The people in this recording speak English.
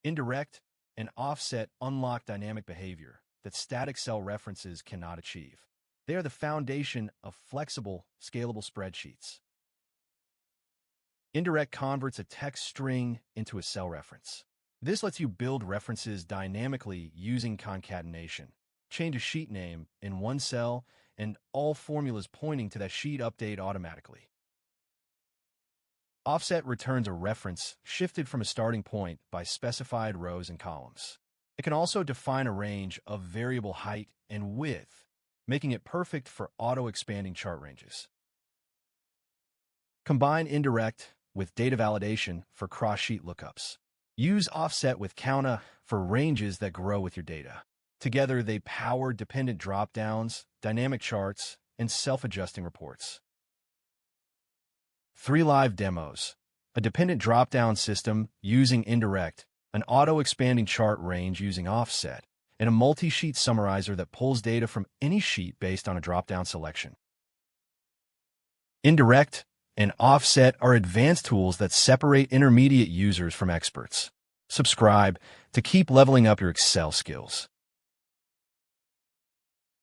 Indirect and offset unlock dynamic behavior that static cell references cannot achieve. They are the foundation of flexible, scalable spreadsheets. Indirect converts a text string into a cell reference. This lets you build references dynamically using concatenation. Change a sheet name in one cell, and all formulas pointing to that sheet update automatically. Offset returns a reference shifted from a starting point by specified rows and columns. It can also define a range of variable height and width, making it perfect for auto-expanding chart ranges. Combine indirect with data validation for cross-sheet lookups. Use offset with counta for ranges that grow with your data. Together, they power dependent dropdowns, dynamic charts, and self-adjusting reports. 3 live demos: a dependent dropdown system using indirect, an auto-expanding chart range using offset, and a multi-sheet summarizer that pulls data from any sheet based on a dropdown selection. Indirect and offset are advanced tools that separate intermediate users from experts. Subscribe to keep leveling up your Excel skills.